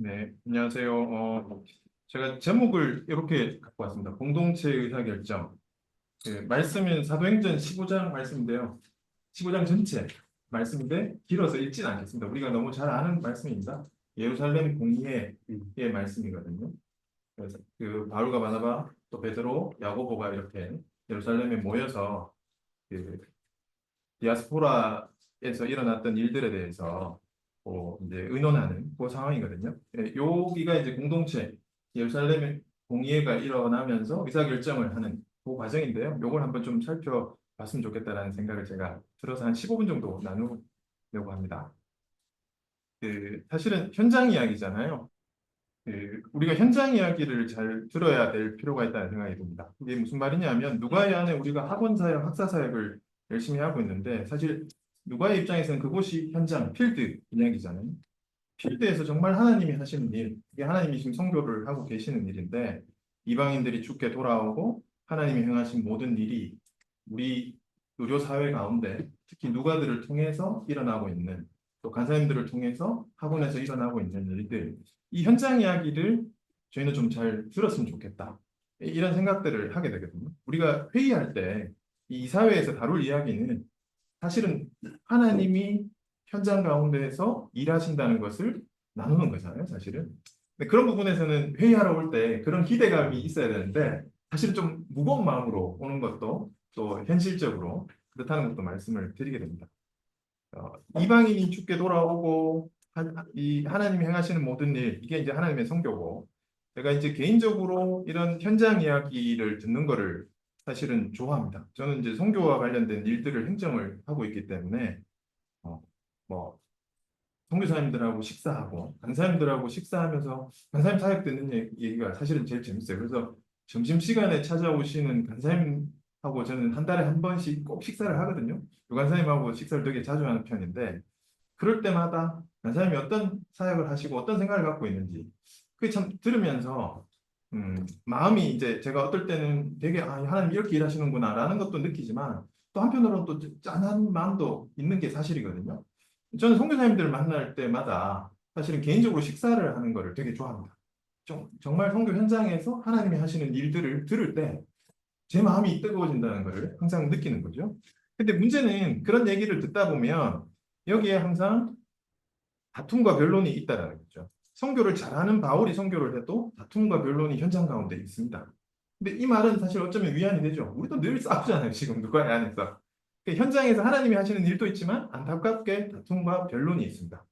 네, 안녕하세요. 제가 제목을 이렇게 갖고 왔습니다. 공동체 의사결정. 말씀은 사도행전 15장 말씀인데요. 15장 전체 말씀인데 길어서 읽지는 않겠습니다. 우리가 너무 잘 아는 말씀입니다. 예루살렘 공의의 말씀이거든요. 그래서 그 바울과 바나바 또 베드로, 야고보가 이렇게 예루살렘에 모여서 그 디아스포라에서 일어났던 일들에 대해서 이제 의논하는 그 상황이거든요. 여기가 이제 공동체 예루살렘 공의회가 일어나면서 의사결정을 하는 그 과정인데요. 요걸 한번 좀 살펴봤으면 좋겠다라는 생각을 제가 들어서 한 15분 정도 나누려고 합니다. 사실은 현장 이야기잖아요. 우리가 현장 이야기를 잘 들어야 될 필요가 있다는 생각이 듭니다. 이게 무슨 말이냐면 누가의 안에 우리가 학원 사역, 학사 사역을 열심히 하고 있는데 사실 누가의 입장에서는 그곳이 현장, 필드 이야기잖아요. 필드에서 정말 하나님이 하시는 일, 이게 하나님이 지금 선교를 하고 계시는 일인데 이방인들이 죽게 돌아오고 하나님이 행하신 모든 일이 우리 의료 사회 가운데 특히 누가들을 통해서 일어나고 있는 또 간사님들을 통해서 학원에서 일어나고 있는 일들 이 현장 이야기를 저희는 좀 잘 들었으면 좋겠다. 이런 생각들을 하게 되거든요. 우리가 회의할 때 이 사회에서 다룰 이야기는 사실은 하나님이 현장 가운데에서 일하신다는 것을 나누는 거잖아요, 사실은. 근데 그런 부분에서는 회의하러 올 때 그런 기대감이 있어야 되는데 사실은 좀 무거운 마음으로 오는 것도 또 현실적으로 그렇다는 것도 말씀을 드리게 됩니다. 이방인이 죽게 돌아오고 이 하나님이 행하시는 모든 일 이게 이제 하나님의 성교고 제가 이제 개인적으로 이런 현장 이야기를 듣는 거를 사실은 좋아합니다. 저는 이제 성교와 관련된 일들을 행정을 하고 있기 때문에 어, 뭐 선교사님들하고 식사하고 간사님들하고 식사하면서 간사님 사역 듣는 얘기가 사실은 제일 재밌어요. 그래서 점심시간에 찾아오시는 간사님하고 저는 한 달에 한 번씩 꼭 식사를 하거든요. 유 간사님하고 식사를 되게 자주 하는 편인데 그럴 때마다 간사님이 어떤 사역을 하시고 어떤 생각을 갖고 있는지 그게 참 들으면서 마음이 이제 제가 어떨 때는 되게 하나님 이렇게 일하시는구나라는 것도 느끼지만 또 한편으로는 또 짠한 마음도 있는 게 사실이거든요. 저는 선교사님들 만날 때마다 사실은 개인적으로 식사를 하는 거를 되게 좋아합니다. 정말 선교 현장에서 하나님이 하시는 일들을 들을 때 제 마음이 뜨거워진다는 것을 항상 느끼는 거죠. 근데 문제는 그런 얘기를 듣다 보면 여기에 항상 다툼과 변론이 있다는 거죠. 선교를 잘하는 바울이 선교를 해도 다툼과 변론이 현장 가운데 있습니다. 근데 이 말은 사실 어쩌면 위안이 되죠. 우리도 늘 싸우잖아요. 지금 누가의 안에서. 현장에서 하나님이 하시는 일도 있지만 안타깝게 다툼과 변론이 있습니다.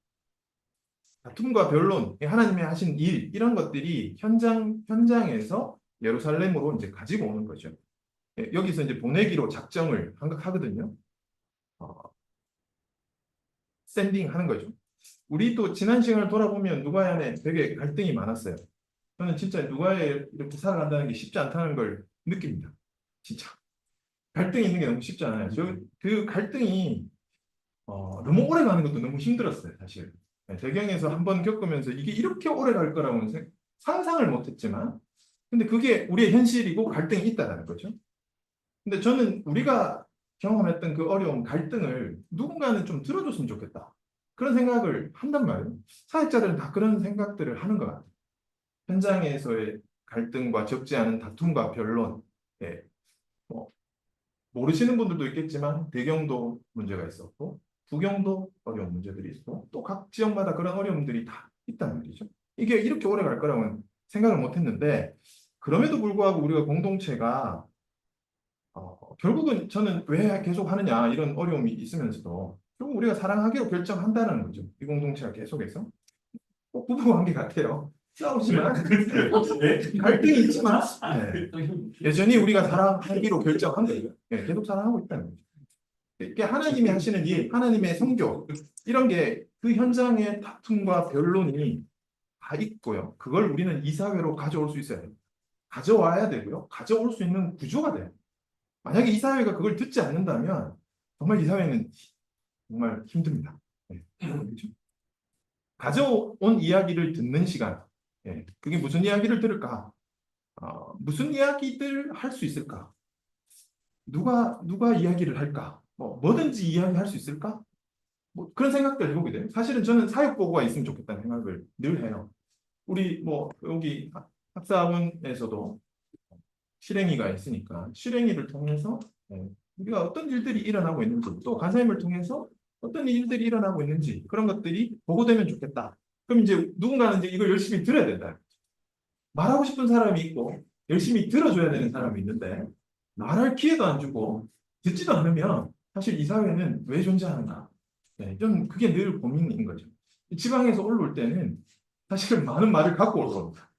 다툼과 변론, 하나님이 하신 일 이런 것들이 현장에서 예루살렘으로 이제 가지고 오는 거죠. 여기서 이제 보내기로 작정을 하거든요. 어, 샌딩 하는 거죠. 우리도 지난 시간을 돌아보면 누가의 안에 되게 갈등이 많았어요. 저는 진짜 누가에 이렇게 살아간다는 게 쉽지 않다는 걸 느낍니다. 진짜. 갈등이 있는 게 너무 쉽지 않아요. 그 갈등이 너무 오래 가는 것도 너무 힘들었어요, 사실. 대경에서 한 번 겪으면서 이게 이렇게 오래 갈 거라고는 상상을 못 했지만, 근데 그게 우리의 현실이고 갈등이 있다는 거죠. 근데 저는 우리가 경험했던 그 어려운 갈등을 누군가는 좀 들어줬으면 좋겠다. 그런 생각을 한단 말이에요. 사회자들은 다 그런 생각들을 하는 것 같아요. 현장에서의 갈등과 적지 않은 다툼과 변론, 예, 뭐, 모르시는 분들도 있겠지만 배경도 문제가 있었고 부경도 어려운 문제들이 있고 또 각 지역마다 그런 어려움들이 다 있다는 말이죠. 이게 이렇게 오래 갈 거라고는 생각을 못 했는데 그럼에도 불구하고 우리가 공동체가 결국은 저는 왜 계속 하느냐 이런 어려움이 있으면서도 결국 우리가 사랑하기로 결정한다는 거죠. 이 공동체가 계속해서 꼭 부부 관계 같아요. 싸우지만 갈등이 있지만 여전히 우리가 사랑하기로 결정한 거예요. 계속 사랑하고 있다는 거죠. 이게 하나님이 하시는 일, 하나님의 성교 이런 게 그 현장의 다툼과 변론이 다 있고요. 그걸 우리는 이 사회로 가져올 수 있어야 돼요. 가져와야 되고요. 가져올 수 있는 구조가 돼요. 만약에 이 사회가 그걸 듣지 않는다면 정말 이 사회는 정말 힘듭니다. 그렇죠? 가져온 이야기를 듣는 시간. 그게 무슨 이야기를 들을까? 무슨 이야기들 할 수 있을까? 누가 이야기를 할까? 뭐든지 이야기할 수 있을까? 뭐 그런 생각들 해보게 돼요. 사실은 저는 사역보고가 있으면 좋겠다는 생각을 늘 해요. 우리 뭐 여기 학사학원에서도 실행위가 있으니까 실행위를 통해서 우리가 어떤 일들이 일어나고 있는지 또 간사님을 통해서 어떤 일들이 일어나고 있는지 그런 것들이 보고되면 좋겠다. 그럼 이제 누군가는 이제 이걸 열심히 들어야 된다. 말하고 싶은 사람이 있고 열심히 들어줘야 되는 사람이 있는데 말할 기회도 안 주고 듣지도 않으면 사실 이 사회는 왜 존재하는가? 네, 좀 그게 늘 고민인 거죠. 지방에서 올라올 때는 사실은 많은 말을 갖고 올라옵니다.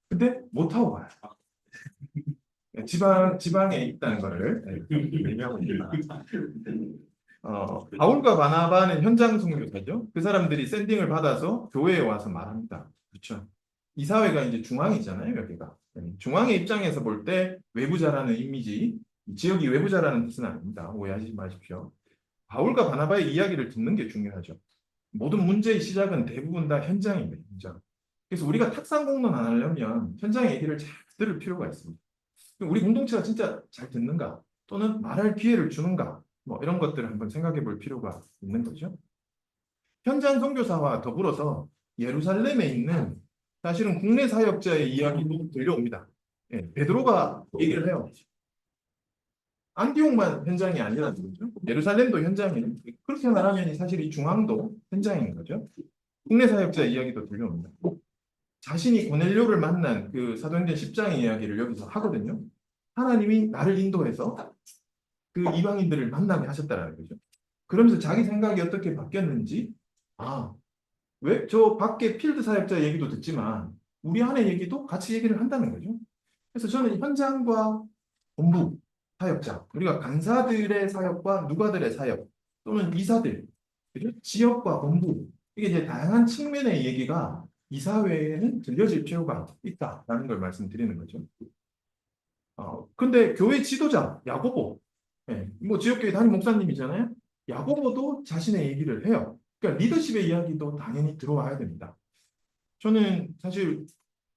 근데 못하고 가요. 지방에 있다는 거를 의미하고 있습니다. 바울과 바나바는 현장 선교사죠. 그 사람들이 샌딩을 받아서 교회에 와서 말합니다. 그렇죠. 이 사회가 이제 중앙이잖아요, 여기가. 중앙의 입장에서 볼 때 외부자라는 이미지, 지역이 외부자라는 뜻은 아닙니다. 오해하지 마십시오. 바울과 바나바의 이야기를 듣는 게 중요하죠. 모든 문제의 시작은 대부분 다 현장입니다. 현장. 그래서 우리가 탁상 공론 안 하려면 현장의 얘기를 잘 들을 필요가 있습니다. 우리 공동체가 진짜 잘 듣는가? 또는 말할 기회를 주는가? 뭐 이런 것들을 한번 생각해 볼 필요가 있는 거죠. 현장 선교사와 더불어서 예루살렘에 있는 사실은 국내 사역자의 이야기도 들려옵니다. 베드로가 얘기를 해요. 안디옥만 현장이 아니라는 거죠. 예루살렘도 현장이에요. 그렇게 말하면 사실 이 중앙도 현장인 거죠. 국내 사역자의 이야기도 들려옵니다. 자신이 고넬료를 만난 그 사도행전 10장의 이야기를 여기서 하거든요. 하나님이 나를 인도해서 그 이방인들을 만나게 하셨다라는 거죠. 그러면서 자기 생각이 어떻게 바뀌었는지, 왜 저 밖에 필드 사역자 얘기도 듣지만 우리 안의 얘기도 같이 얘기를 한다는 거죠. 그래서 저는 현장과 본부 사역자, 우리가 간사들의 사역과 누가들의 사역 또는 이사들, 그죠? 지역과 본부 이게 이제 다양한 측면의 얘기가 이 사회에는 들려질 필요가 있다라는 걸 말씀드리는 거죠. 근데 교회 지도자 야고보, 뭐 지역교회 담임 목사님이잖아요. 야고보도 자신의 얘기를 해요. 그러니까 리더십의 이야기도 당연히 들어와야 됩니다. 저는 사실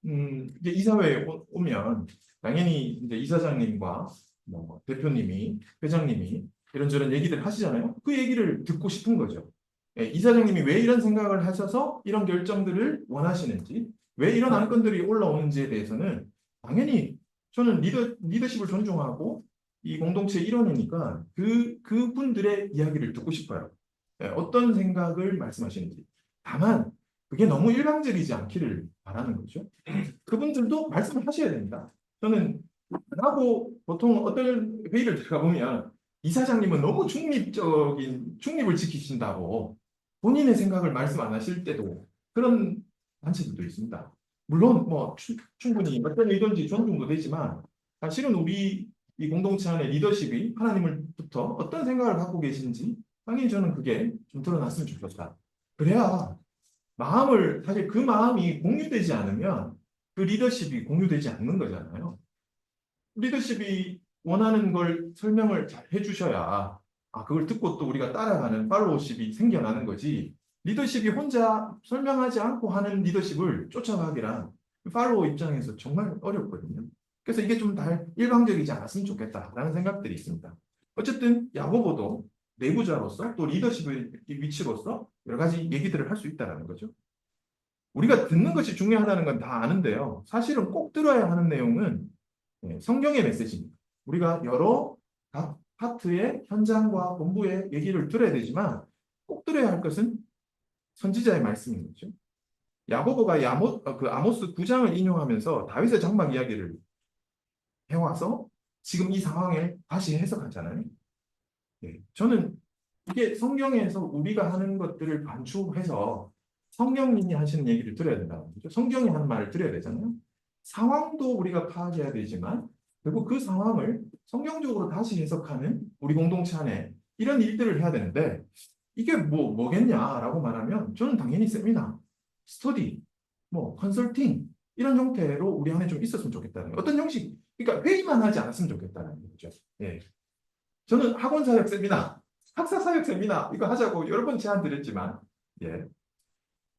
이제 이사회에 오면 당연히 이제 이사장님과 뭐 대표님이 회장님이 이런저런 얘기들 하시잖아요. 그 얘기를 듣고 싶은 거죠. 이사장님이 왜 이런 생각을 하셔서 이런 결정들을 원하시는지, 왜 이런 안건들이 올라오는지에 대해서는 당연히 저는 리더십을 존중하고 이 공동체 일원이니까 그분들의 이야기를 듣고 싶어요. 어떤 생각을 말씀하시는지. 다만 그게 너무 일방적이지 않기를 바라는 거죠. 그분들도 말씀을 하셔야 됩니다. 저는 하고 보통 어떤 회의를 들어가보면 이사장님은 너무 중립을 지키신다고 본인의 생각을 말씀 안 하실 때도 그런 단체들도 있습니다. 물론 뭐 충분히 어떤 의도인지 존중도 되지만 사실은 우리 이 공동체 안의 리더십이 하나님을부터 어떤 생각을 갖고 계신지 당연히 저는 그게 좀 드러났으면 좋겠다. 그래야 사실 그 마음이 공유되지 않으면 그 리더십이 공유되지 않는 거잖아요. 리더십이 원하는 걸 설명을 잘 해주셔야 그걸 듣고 또 우리가 따라가는 팔로우십이 생겨나는 거지. 리더십이 혼자 설명하지 않고 하는 리더십을 쫓아가기란 팔로우 입장에서 정말 어렵거든요. 그래서 이게 좀 다 일방적이지 않았으면 좋겠다라는 생각들이 있습니다. 어쨌든 야고보도 내부자로서 또 리더십의 위치로서 여러 가지 얘기들을 할 수 있다는 거죠. 우리가 듣는 것이 중요하다는 건 다 아는데요. 사실은 꼭 들어야 하는 내용은 성경의 메시지입니다. 우리가 여러 각 파트의 현장과 본부의 얘기를 들어야 되지만 꼭 들어야 할 것은 선지자의 말씀인 거죠. 야고보가 아모스 9장을 인용하면서 다윗의 장막 이야기를 해와서 지금 이 상황을 다시 해석하잖아요. 저는 이게 성경에서 우리가 하는 것들을 반추해서 성경님이 하시는 얘기를 들어야 된다는 거죠. 성경이 하는 말을 들어야 되잖아요. 상황도 우리가 파악해야 되지만 결국 그 상황을 성경적으로 다시 해석하는 우리 공동체 안에 이런 일들을 해야 되는데 이게 뭐겠냐라고 말하면 저는 당연히 세미나, 스터디, 컨설팅 이런 형태로 우리 안에 좀 있었으면 좋겠다는 거예요. 어떤 형식, 그러니까 회의만 하지 않았으면 좋겠다는 거죠. 저는 학원 사역 세미나, 학사 사역 세미나 이거 하자고 여러 번 제안 드렸지만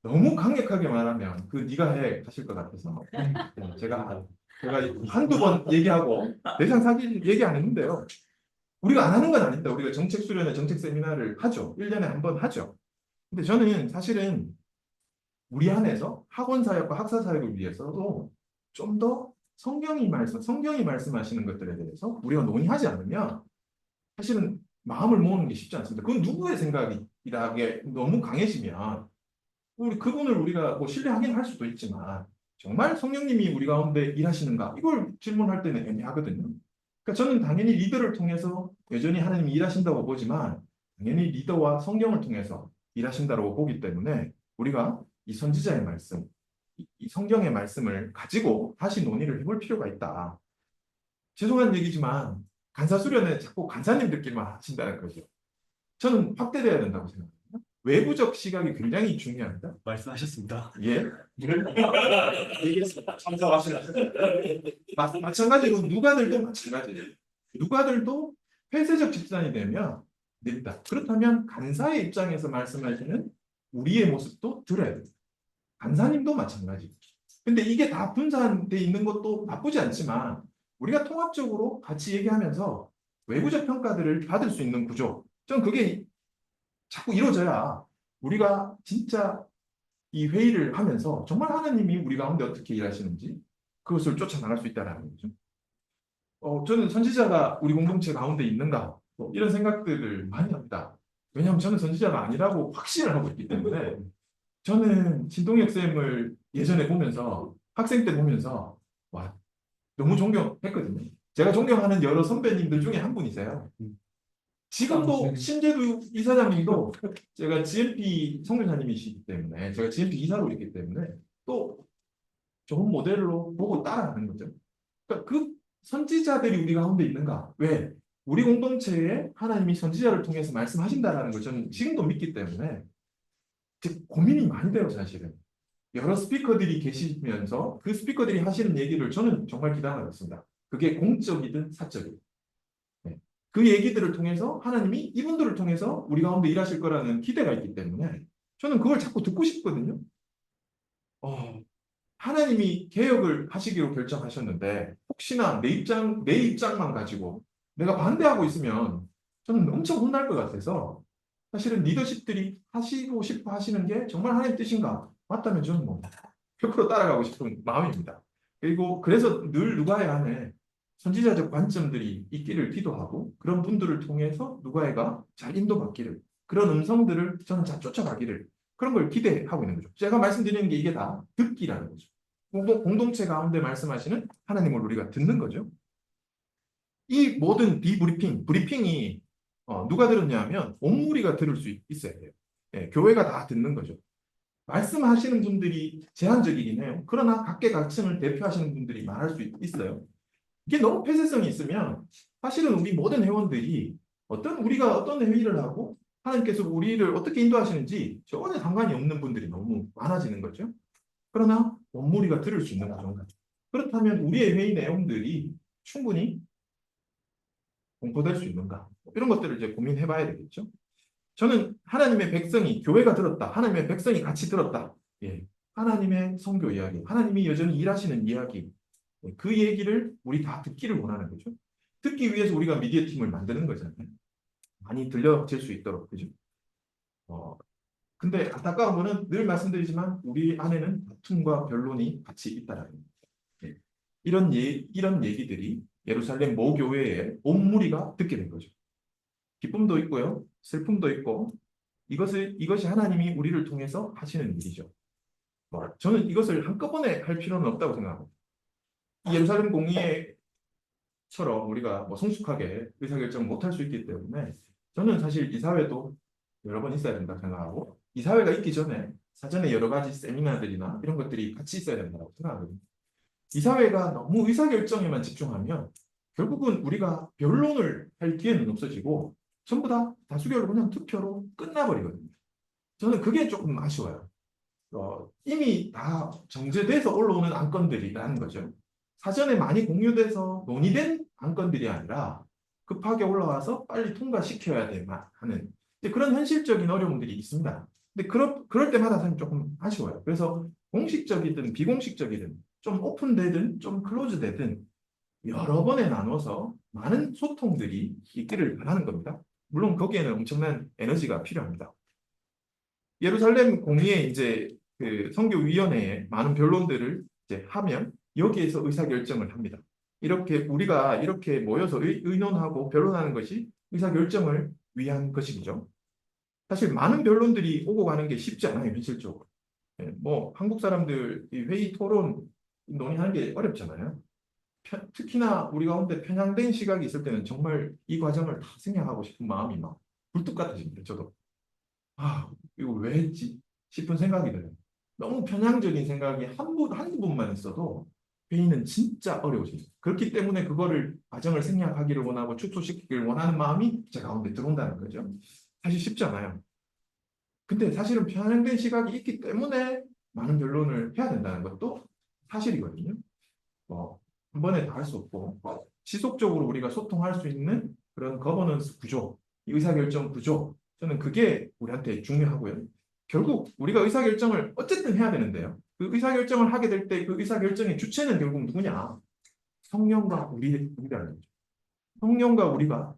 너무 강력하게 말하면 네가 해 가실 것 같아서 제가 한두 번 얘기하고 내상 사기 얘기 안 했는데요. 우리가 안 하는 건 아닙니다. 우리가 정책 수련회, 정책 세미나를 하죠. 1년에 한 번 하죠. 근데 저는 사실은 우리 안에서 학원 사역과 학사 사역을 위해서도 좀 더 성경이 말씀하시는 것들에 대해서 우리가 논의하지 않으면 사실은 마음을 모으는 게 쉽지 않습니다. 그건 누구의 생각이라게 너무 강해지면 우리 그분을 우리가 뭐 신뢰하긴 할 수도 있지만 정말 성령님이 우리 가운데 일하시는가 이걸 질문할 때는 애매하거든요. 그러니까 저는 당연히 리더를 통해서 여전히 하나님이 일하신다고 보지만 당연히 리더와 성경을 통해서 일하신다고 보기 때문에 우리가 이 선지자의 말씀, 이 성경의 말씀을 가지고 다시 논의를 해볼 필요가 있다. 죄송한 얘기지만 간사 수련회 자꾸 간사님들끼리만 하신다는 거죠. 저는 확대돼야 된다고 생각합니다. 외부적 시각이 굉장히 중요합니다. 말씀하셨습니다. 예. 참석하시라. 마찬가지로 누가들도 마찬가지예요. 누가들도 폐쇄적 집단이 되면 늙다. 그렇다면 간사의 입장에서 말씀하시는 우리의 모습도 들어야 됩니다. 간사님도 마찬가지. 근데 이게 다 분산돼 있는 것도 나쁘지 않지만 우리가 통합적으로 같이 얘기하면서 외부적 평가들을 받을 수 있는 구조. 전 그게 자꾸 이루어져야 우리가 진짜 이 회의를 하면서 정말 하나님이 우리 가운데 어떻게 일하시는지 그것을 쫓아나갈 수 있다는 거죠. 저는 선지자가 우리 공동체 가운데 있는가 뭐 이런 생각들을 많이 합니다. 왜냐하면 저는 선지자가 아니라고 확신을 하고 있기 때문에 저는 신동혁 쌤을 예전에 보면서 학생 때 보면서 와 너무 존경했거든요. 제가 존경하는 여러 선배님들 중에 한 분이세요. 지금도 신재두 이사장님도 제가 GMP 성교사님이시기 때문에 제가 GMP 이사로 있기 때문에 또 좋은 모델로 보고 따라하는 거죠. 그러니까 그 선지자들이 우리 가운데 있는가? 왜? 우리 공동체에 하나님이 선지자를 통해서 말씀하신다라는 걸 저는 지금도 믿기 때문에 고민이 많이 돼요, 사실은. 여러 스피커들이 계시면서 그 스피커들이 하시는 얘기를 저는 정말 기대하고 있습니다. 그게 공적이든 사적이든. 네. 그 얘기들을 통해서 하나님이 이분들을 통해서 우리 가운데 일하실 거라는 기대가 있기 때문에 저는 그걸 자꾸 듣고 싶거든요. 하나님이 개혁을 하시기로 결정하셨는데 혹시나 내 입장만 가지고 내가 반대하고 있으면 저는 엄청 혼날 것 같아서 사실은 리더십들이 하시고 싶어 하시는 게 정말 하나님 뜻인가? 맞다면 저는 뭐 100% 따라가고 싶은 마음입니다. 그리고 그래서 늘 누가의 안에 선지자적 관점들이 있기를 기도하고 그런 분들을 통해서 누가의가 잘 인도받기를 그런 음성들을 저는 잘 쫓아가기를 그런 걸 기대하고 있는 거죠. 제가 말씀드리는 게 이게 다 듣기라는 거죠. 공동체 가운데 말씀하시는 하나님을 우리가 듣는 거죠. 이 모든 브리핑이 누가 들었냐면 온 무리가 들을 수 있어야 돼요. 예, 교회가 다 듣는 거죠. 말씀하시는 분들이 제한적이긴 해요. 그러나 각계각층을 대표하시는 분들이 말할 수 있어요. 이게 너무 폐쇄성이 있으면 사실은 우리 모든 회원들이 우리가 어떤 회의를 하고 하나님께서 우리를 어떻게 인도하시는지 전혀 상관이 없는 분들이 너무 많아지는 거죠. 그러나 원무리가 들을 수 있는 구조가 그렇다면 우리의 회의 내용들이 충분히 공포될 수 있는가 이런 것들을 이제 고민해 봐야 되겠죠. 저는 하나님의 백성이 교회가 들었다. 하나님의 백성이 같이 들었다. 예. 하나님의 선교 이야기, 하나님이 여전히 일하시는 이야기 그 얘기를 우리 다 듣기를 원하는 거죠. 듣기 위해서 우리가 미디어 팀을 만드는 거잖아요. 많이 들려질 수 있도록 그죠. 근데 안타까운 거는 늘 말씀드리지만 우리 안에는 다툼과 변론이 같이 있다라는 겁니다. 예. 이런 얘기들이 예루살렘 모 교회에 온 무리가 듣게 된 거죠. 기쁨도 있고요, 슬픔도 있고 이것이 하나님이 우리를 통해서 하시는 일이죠. 저는 이것을 한꺼번에 할 필요는 없다고 생각합니다. 예루살렘 공의회처럼 우리가 성숙하게 의사결정을 못할 수 있기 때문에 저는 사실 이사회도 여러 번 있어야 된다고 생각하고 이사회가 있기 전에 사전에 여러 가지 세미나들이나 이런 것들이 같이 있어야 된다고 생각하거든요. 이사회가 너무 의사결정에만 집중하면 결국은 우리가 변론을 할 기회는 없어지고 전부 다 다수결로 그냥 투표로 끝나버리거든요. 저는 그게 조금 아쉬워요. 이미 다 정제돼서 올라오는 안건들이라는 거죠. 사전에 많이 공유돼서 논의된 안건들이 아니라 급하게 올라와서 빨리 통과시켜야 하는 그런 현실적인 어려움들이 있습니다. 근데 그럴 때마다 저는 조금 아쉬워요. 그래서 공식적이든 비공식적이든 좀 오픈되든 좀 클로즈되든 여러 번에 나눠서 많은 소통들이 있기를 바라는 겁니다. 물론 거기에는 엄청난 에너지가 필요합니다. 예루살렘 공의회 이제 그 선교위원회에 많은 변론들을 이제 하면 여기에서 의사결정을 합니다. 이렇게 우리가 이렇게 모여서 의논하고 변론하는 것이 의사결정을 위한 것이죠. 사실 많은 변론들이 오고 가는 게 쉽지 않아요, 현실적으로. 예, 뭐 한국 사람들 이 회의 토론 논의하는 게 어렵잖아요. 특히나 우리 가운데 편향된 시각이 있을 때는 정말 이 과정을 다 생략하고 싶은 마음이 막 굴뚝 같아집니다. 저도 아 이거 왜 했지 싶은 생각이 들어요. 너무 편향적인 생각이 한두 번만 있어도 회의는 진짜 어려워집니다. 그렇기 때문에 그거를 과정을 생략하기를 원하고 축소시키기를 원하는 마음이 제 가운데 들어온다는 거죠. 사실 쉽지 않아요. 근데 사실은 편향된 시각이 있기 때문에 많은 변론을 해야 된다는 것도 사실이거든요. 뭐, 한 번에 다 할 수 없고, 지속적으로 우리가 소통할 수 있는 그런 거버넌스 구조, 이 의사결정 구조, 저는 그게 우리한테 중요하고요. 결국 우리가 의사결정을 어쨌든 해야 되는데요. 그 의사결정을 하게 될 때 그 의사결정의 주체는 결국 누구냐? 성령과 우리라는 거죠. 성령과 우리가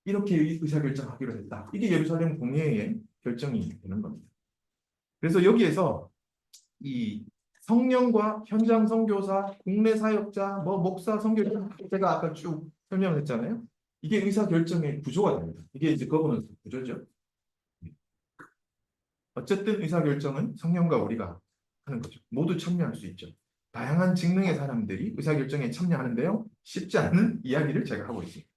이렇게 의사결정하기로 했다. 이게 예루살렘 공회의 결정이 되는 겁니다. 그래서 여기에서 이 성령과 현장 선교사, 국내 사역자, 뭐 목사, 선교사 제가 아까 쭉 설명을 했잖아요. 이게 의사 결정의 구조가 됩니다. 이게 이제 거버넌스 구조죠. 어쨌든 의사 결정은 성령과 우리가 하는 거죠. 모두 참여할 수 있죠. 다양한 직능의 사람들이 의사 결정에 참여하는데요. 쉽지 않은 이야기를 제가 하고 있습니다.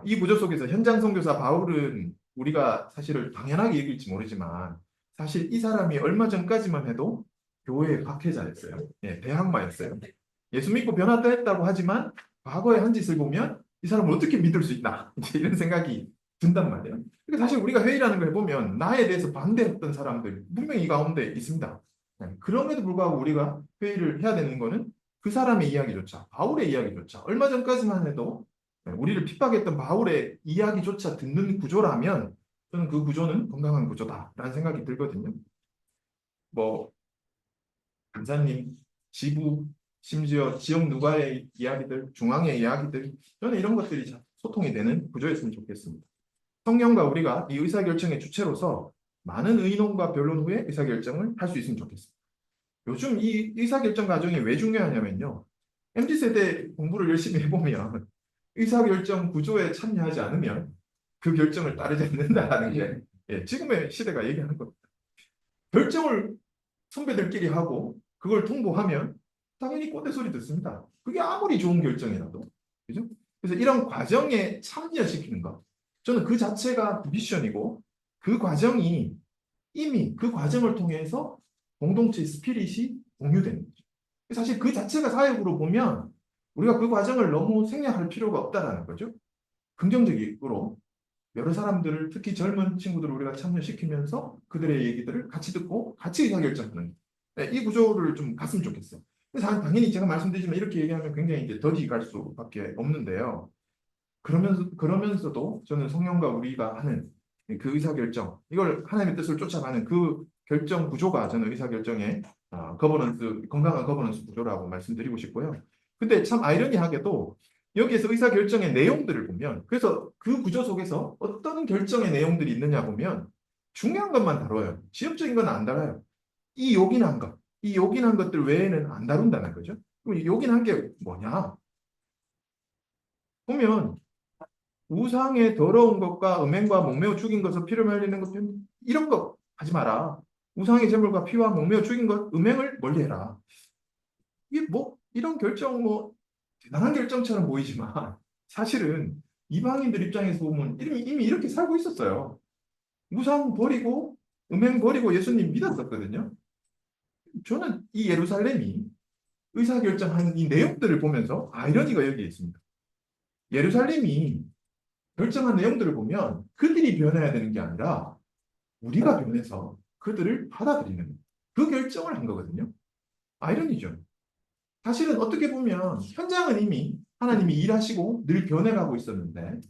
이 구조 속에서 현장 선교사 바울은 우리가 사실을 당연하게 얘기할지 모르지만 사실 이 사람이 얼마 전까지만 해도 교회의 박해자였어요. 예, 대항마였어요. 예수 믿고 변화됐다고 하지만 과거의 한 짓을 보면 이 사람을 어떻게 믿을 수 있나 이제 이런 생각이 든단 말이에요. 그러니까 사실 우리가 회의라는 걸 해보면 나에 대해서 반대했던 사람들 분명히 이 가운데 있습니다. 그럼에도 불구하고 우리가 회의를 해야 되는 거는 그 사람의 이야기조차 바울의 이야기조차 얼마 전까지만 해도 우리를 핍박했던 바울의 이야기조차 듣는 구조라면 저는 그 구조는 건강한 구조다라는 생각이 들거든요. 뭐 간사님, 지부, 심지어 지역 누가의 이야기들, 중앙의 이야기들 저는 이런 것들이 소통이 되는 구조였으면 좋겠습니다. 성령과 우리가 이 의사결정의 주체로서 많은 의논과 변론 후에 의사결정을 할 수 있으면 좋겠습니다. 요즘 이 의사결정 과정이 왜 중요하냐면요. MZ세대 공부를 열심히 해보면 의사결정 구조에 참여하지 않으면 그 결정을 따르지 않는다는 게 지금의 시대가 얘기하는 겁니다. 결정을 선배들끼리 하고 그걸 통보하면 당연히 꼰대 소리 듣습니다. 그게 아무리 좋은 결정이라도. 그죠? 그래서 이런 과정에 참여시키는 것. 저는 그 자체가 미션이고 그 과정이 이미 그 과정을 통해서 공동체 스피릿이 공유되는 거죠. 사실 그 자체가 사역으로 보면 우리가 그 과정을 너무 생략할 필요가 없다라는 거죠. 긍정적으로 여러 사람들을 특히 젊은 친구들을 우리가 참여시키면서 그들의 얘기들을 같이 듣고 같이 의사결정하는 이 구조를 좀 갔으면 좋겠어요. 그래서 당연히 제가 말씀드리지만 이렇게 얘기하면 굉장히 이제 더디 갈 수밖에 없는데요. 그러면서도 저는 성령과 우리가 하는 그 의사결정, 이걸 하나님의 뜻을 쫓아가는 그 결정 구조가 저는 의사결정의 건강한 거버넌스 구조라고 말씀드리고 싶고요. 근데 참 아이러니하게도 여기에서 의사결정의 내용들을 보면 그래서 그 구조 속에서 어떤 결정의 내용들이 있느냐 보면 중요한 것만 다뤄요. 지엽적인 건 안 다뤄요. 이 요긴한 것, 이 요긴한 것들 외에는 안 다룬다는 거죠. 그럼 요긴한 게 뭐냐? 보면 우상의 더러운 것과 음행과 목매어 죽인 것을 피로 말리는 것 이런 거 하지 마라. 우상의 제물과 피와 목매어 죽인 것 음행을 멀리해라. 이게 뭐 이런 결정 뭐 대단한 결정처럼 보이지만 사실은 이방인들 입장에서 보면 이미 이렇게 살고 있었어요. 우상 버리고 음행 버리고 예수님 믿었었거든요. 저는 이 예루살렘이 의사결정한 이 내용들을 보면서 아이러니가 여기에 있습니다. 예루살렘이 결정한 내용들을 보면 그들이 변해야 되는 게 아니라 우리가 변해서 그들을 받아들이는 그 결정을 한 거거든요. 아이러니죠. 사실은 어떻게 보면 현장은 이미 하나님이 일하시고 늘 변해가고 있었는데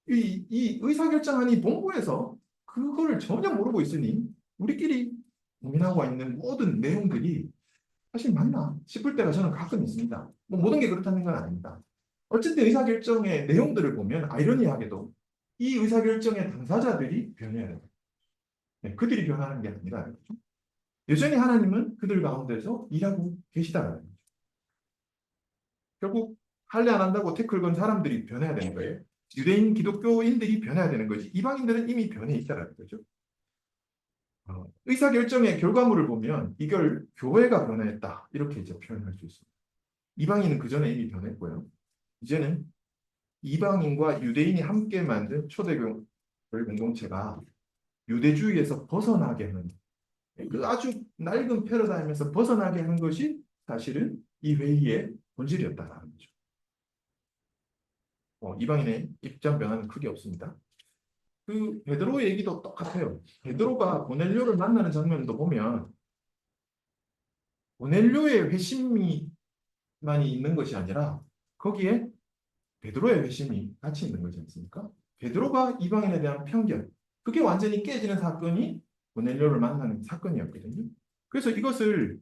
이 의사결정한 이 본부에서 그걸 전혀 모르고 있으니 우리끼리 고민하고 있는 모든 내용들이 사실 맞나 싶을 때가 저는 가끔 있습니다. 뭐 모든 게 그렇다는 건 아닙니다. 어쨌든 의사결정의 내용들을 보면 아이러니하게도 이 의사결정의 당사자들이 변해야 돼요. 그들이 변하는 게 아니라 그렇죠? 여전히 하나님은 그들 가운데서 일하고 계시다는 거죠. 결국 할례 안 한다고 태클 건 사람들이 변해야 되는 거예요. 유대인 기독교인들이 변해야 되는 거지. 이방인들은 이미 변해 있다는 거죠. 의사결정의 결과물을 보면 이걸 교회가 변했다. 이렇게 이제 표현할 수 있습니다. 이방인은 그 전에 이미 변했고요. 이제는 이방인과 유대인이 함께 만든 초대교회 공동체가 유대주의에서 벗어나게 하는 그 아주 낡은 패러다임에서 벗어나게 하는 것이 사실은 이 회의의 본질이었다는 거죠. 이방인의 입장 변화는 크게 없습니다. 그 베드로 얘기도 똑같아요. 베드로가 고넬료를 만나는 장면도 보면 고넬료의 회심이만이 있는 것이 아니라 거기에 베드로의 회심이 같이 있는 거지 않습니까? 베드로가 이방인에 대한 편견, 그게 완전히 깨지는 사건이 고넬료를 만나는 사건이었거든요. 그래서 이것을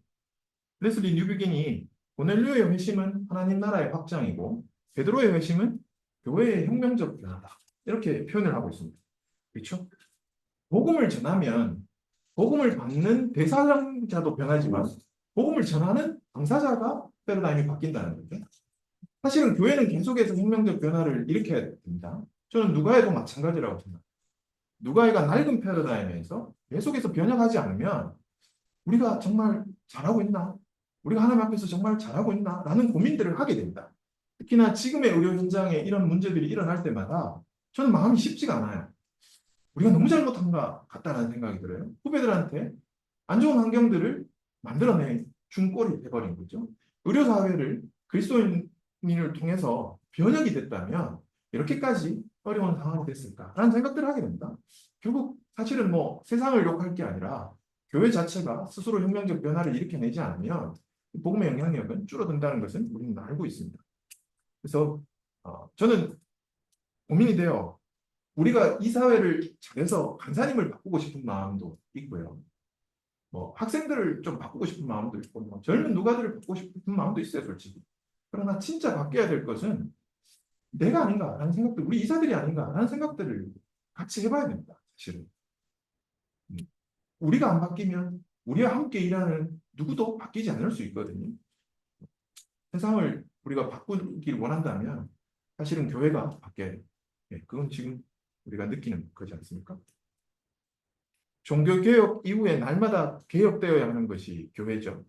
레슬리 뉴비긴이 고넬료의 회심은 하나님 나라의 확장이고 베드로의 회심은 교회의 혁명적 변화다. 이렇게 표현을 하고 있습니다. 그렇죠? 복음을 전하면 복음을 받는 대사자도 변하지만 복음을 전하는 당사자가 패러다임이 바뀐다는 거죠. 사실은 교회는 계속해서 혁명적 변화를 일으켜야 됩니다. 저는 누가에도 마찬가지라고 생각합니다. 누가에가 낡은 패러다임에서 계속해서 변형하지 않으면 우리가 정말 잘하고 있나? 우리가 하나님 앞에서 정말 잘하고 있나? 라는 고민들을 하게 됩니다. 특히나 지금의 의료 현장에 이런 문제들이 일어날 때마다 저는 마음이 쉽지가 않아요. 우리가 너무 잘못한 것 같다는 생각이 들어요. 후배들한테 안 좋은 환경들을 만들어낸 꼴이 돼버린 거죠. 의료사회를 그리스도인을 통해서 변혁이 됐다면 이렇게까지 어려운 상황이 됐을까라는 생각들을 하게 됩니다. 결국 사실은 뭐 세상을 욕할 게 아니라 교회 자체가 스스로 혁명적 변화를 일으켜내지 않으면 복음의 영향력은 줄어든다는 것은 우리는 알고 있습니다. 그래서 저는 고민이 돼요. 우리가 이 사회를 잘해서 간사님을 바꾸고 싶은 마음도 있고요. 학생들을 좀 바꾸고 싶은 마음도 있고, 젊은 누가들을 바꾸고 싶은 마음도 있어요, 솔직히. 그러나 진짜 바뀌어야 될 것은 내가 아닌가라는 생각들, 우리 이사들이 아닌가라는 생각들을 같이 해봐야 됩니다, 사실은. 우리가 안 바뀌면 우리와 함께 일하는 누구도 바뀌지 않을 수 있거든요. 세상을 우리가 바꾸길 원한다면 사실은 교회가 바뀌어야 돼요. 그건 지금 우리가 느끼는 거지 않습니까? 종교개혁 이후에 날마다 개혁되어야 하는 것이 교회죠.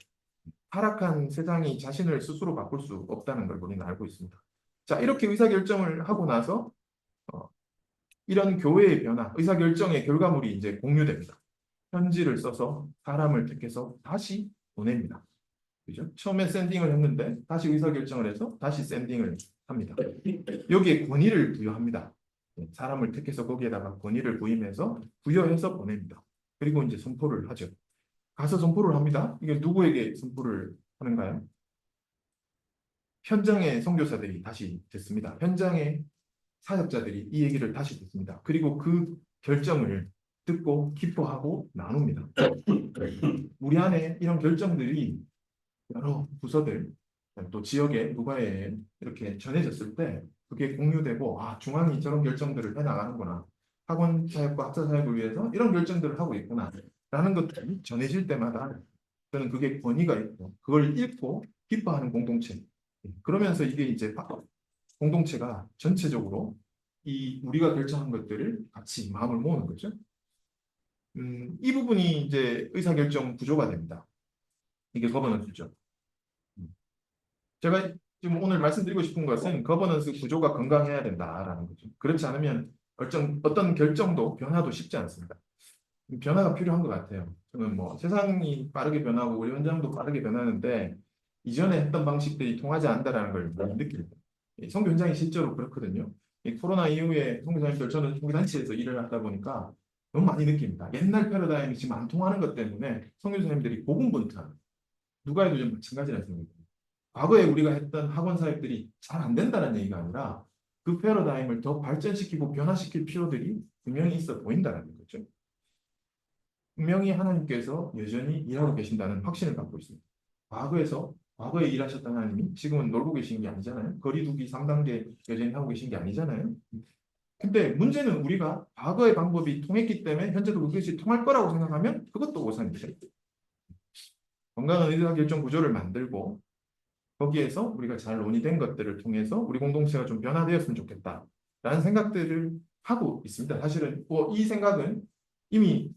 타락한 세상이 자신을 스스로 바꿀 수 없다는 걸 우리는 알고 있습니다. 자, 이렇게 의사결정을 하고 나서 이런 교회의 변화, 의사결정의 결과물이 이제 공유됩니다. 편지를 써서 사람을 택해서 다시 보냅니다. 그죠? 처음에 샌딩을 했는데 다시 의사결정을 해서 다시 샌딩을 합니다. 여기에 권위를 부여합니다. 사람을 택해서 거기에다가 권위를 부임해서 부여해서 보냅니다. 그리고 이제 선포를 하죠. 가서 선포를 합니다. 이게 누구에게 선포를 하는가요? 현장의 선교사들이 다시 듣습니다. 현장의 사역자들이 이 얘기를 다시 듣습니다. 그리고 그 결정을 듣고 기뻐하고 나눕니다. 우리 안에 이런 결정들이 여러 부서들 또 지역의 누가에 이렇게 전해졌을 때 그게 공유되고 중앙이 저런 결정들을 해나가는구나. 학원 사역과 학사 사역을 위해서 이런 결정들을 하고 있구나. 라는 것들이 전해질 때마다 저는 그게 권위가 있고 그걸 읽고 기뻐하는 공동체. 그러면서 이게 이제 공동체가 전체적으로 이 우리가 결정한 것들을 같이 마음을 모으는 거죠. 이 부분이 이제 의사결정 구조가 됩니다. 이게 거버넌스죠. 제가 지금 오늘 말씀드리고 싶은 것은 거버넌스 구조가 건강해야 된다라는 거죠. 그렇지 않으면 어떤 결정도 변화도 쉽지 않습니다. 변화가 필요한 것 같아요. 저는 뭐 세상이 빠르게 변하고 우리 현장도 빠르게 변하는데 이전에 했던 방식들이 통하지 않는다는 걸 느낍니다. 선교 현장이 실제로 그렇거든요. 코로나 이후에 선교사님들 저는 선교단체에서 일을 하다 보니까 너무 많이 느낍니다. 옛날 패러다임이 지금 안 통하는 것 때문에 선교사님들이 고군분투하는 누가에도 좀 마찬가지라는 생각이 듭니다. 과거에 우리가 했던 학원 사역들이 잘 안 된다는 얘기가 아니라 그 패러다임을 더 발전시키고 변화시킬 필요들이 분명히 있어 보인다는 거죠. 분명히 하나님께서 여전히 일하고 계신다는 확신을 갖고 있습니다. 과거에 일하셨던 하나님이 지금은 놀고 계신 게 아니잖아요. 거리두기 3단계 여전히 하고 계신 게 아니잖아요. 근데 문제는 우리가 과거의 방법이 통했기 때문에 현재도 그것이 통할 거라고 생각하면 그것도 오산이죠. 건강한 의사결정 구조를 만들고 거기에서 우리가 잘 논의된 것들을 통해서 우리 공동체가 좀 변화되었으면 좋겠다라는 생각들을 하고 있습니다. 사실은 이 생각은 이미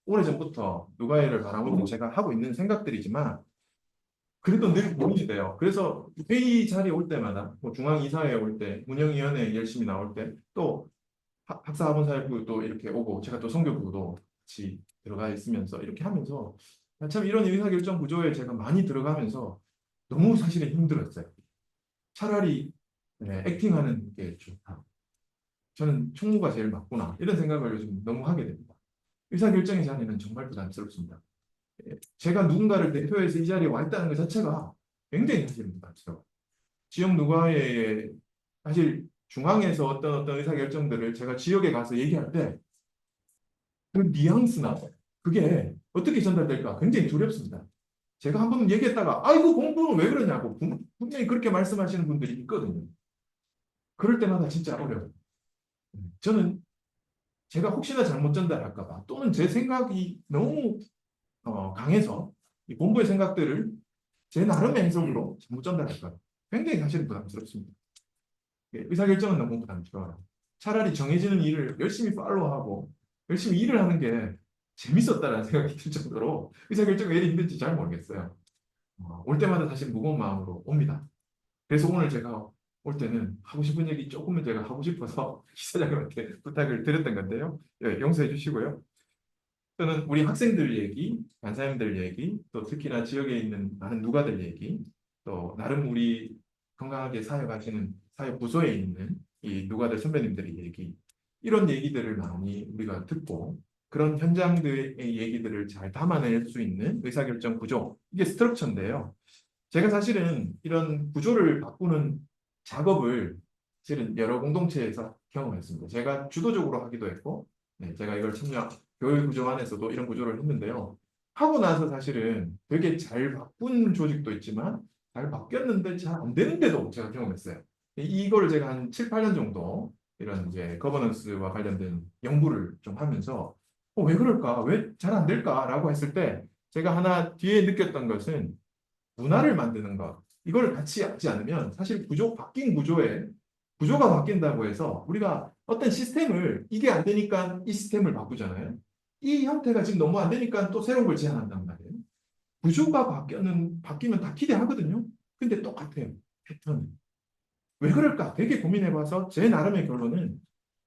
오래전부터 누가해를 바라보고 제가 하고 있는 생각들이지만 그래도 늘 고민이 돼요. 그래서 회의 자리에 올 때마다 뭐 중앙이사회에 올 때, 운영위원회에 열심히 나올 때, 또 학사학원사회부도 이렇게 오고 제가 또 선교부도 같이 들어가 있으면서 이렇게 하면서 참 이런 의사결정 구조에 제가 많이 들어가면서 너무 사실은 힘들었어요. 차라리 액팅하는 게 좋다. 저는 총무가 제일 맞구나. 이런 생각을 요즘 너무 하게 됩니다. 의사결정의 자리는 정말 부담스럽습니다. 제가 누군가를 대표해서 이 자리에 와 있다는 것 자체가 굉장히 사실은 부담스러워요. 지역 누가에 사실 중앙에서 어떤 의사결정들을 제가 지역에 가서 얘기할 때 그 뉘앙스나 그게 어떻게 전달될까 굉장히 두렵습니다. 제가 한 번 얘기했다가 아이고 공부는 왜 그러냐고 분명히 그렇게 말씀하시는 분들이 있거든요. 그럴 때마다 진짜 어려워요. 저는 제가 혹시나 잘못 전달할까 봐 또는 제 생각이 너무 강해서 이 본부의 생각들을 제 나름의 해석으로 잘못 전달할까 봐 굉장히 사실은 부담스럽습니다. 의사결정은 너무 부담스러워요. 차라리 정해지는 일을 열심히 팔로우하고 열심히 일을 하는 게 재밌었다는 생각이 들 정도로 의사결정이 왜 힘든지 잘 모르겠어요. 올 때마다 사실 무거운 마음으로 옵니다. 그래서 오늘 제가 올 때는 하고 싶은 얘기 조금은 제가 하고 싶어서 기사장님한테 부탁을 드렸던 건데요. 용서해 주시고요. 또는 우리 학생들 얘기, 간사님들 얘기, 또 특히나 지역에 있는 많은 누가들 얘기, 또 나름 우리 건강하게 사역하시는 사역 부서에 있는 이 누가들 선배님들의 얘기, 이런 얘기들을 많이 우리가 듣고 그런 현장들의 얘기들을 잘 담아낼 수 있는 의사결정 구조, 이게 스트럭처인데요. 제가 사실은 이런 구조를 바꾸는 작업을 실은 여러 공동체에서 경험했습니다. 제가 주도적으로 하기도 했고, 제가 이걸 참여 교육 구조 안에서도 이런 구조를 했는데요. 하고 나서 사실은 되게 잘 바꾼 조직도 있지만 잘 바뀌었는데 잘 안 되는데도 제가 경험했어요. 이걸 제가 한 7, 8년 정도 이런 이제 거버넌스와 관련된 연구를 좀 하면서 왜 그럴까? 왜 잘 안 될까?라고 했을 때 제가 하나 뒤에 느꼈던 것은 문화를 만드는 것. 이걸 같이 하지 않으면 사실 바뀐 구조가 바뀐다고 해서 우리가 어떤 시스템을 이게 안 되니까 이 시스템을 바꾸잖아요. 이 형태가 지금 너무 안 되니까 또 새로운 걸 제안한단 말이에요. 구조가 바뀌면 다 기대하거든요. 근데 똑같아요. 패턴은. 왜 그럴까? 되게 고민해봐서 제 나름의 결론은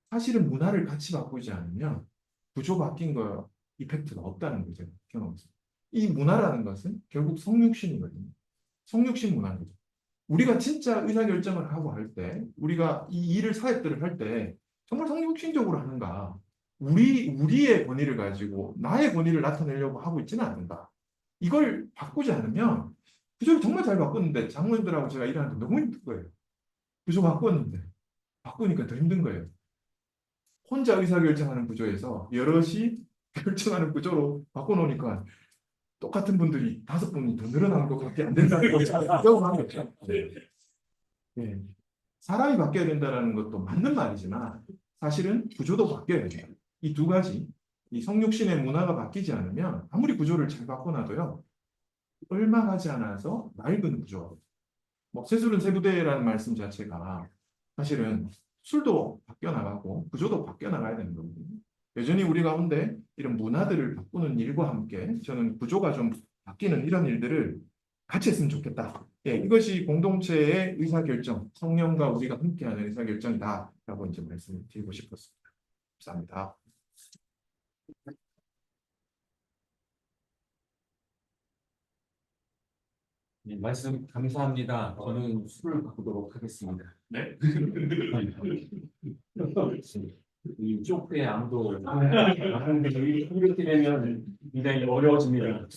사실은 문화를 같이 바꾸지 않으면 구조 바뀐 거 이펙트가 없다는 걸 제가 경험했습니다. 이 문화라는 것은 결국 성육신이거든요. 성육신 문화인 거죠. 우리가 진짜 의사결정을 하고 할 때, 우리가 이 일을 사역들을 할 때 정말 성육신적으로 하는가? 우리의 권위를 가지고 나의 권위를 나타내려고 하고 있지는 않는가? 이걸 바꾸지 않으면 구조를 정말 잘 바꿨는데 장로님들하고 제가 일하는데 너무 힘든 거예요. 구조 바꿨는데 바꾸니까 더 힘든 거예요. 혼자 의사결정하는 구조에서 여럿이 결정하는 구조로 바꿔놓으니까 똑같은 분들이 5분이 더 늘어난 것밖에 안 된다는 걸 경험한 거죠. 네. 네. 사람이 바뀌어야 된다는 것도 맞는 말이지만 사실은 구조도 바뀌어야 돼요. 이 두 가지, 이 성육신의 문화가 바뀌지 않으면 아무리 구조를 잘 바꿔놔도요. 얼마 가지 않아서 낡은 구조. 뭐 세술은 세부대라는 말씀 자체가 사실은 술도 바뀌어 나가고 구조도 바뀌어 나가야 되는 거거든요. 여전히 우리 가운데 이런 문화들을 바꾸는 일과 함께 저는 구조가 좀 바뀌는 이런 일들을 같이 했으면 좋겠다. 이것이 공동체의 의사결정, 성령과 우리가 함께하는 의사결정이다라고 이제 말씀을 드리고 싶었습니다. 감사합니다. 네, 말씀 감사합니다. 저는 술을 바꾸도록 하겠습니다. 네. 이 쇼크의 암도 이렇게 되면 굉장히 어려워집니다.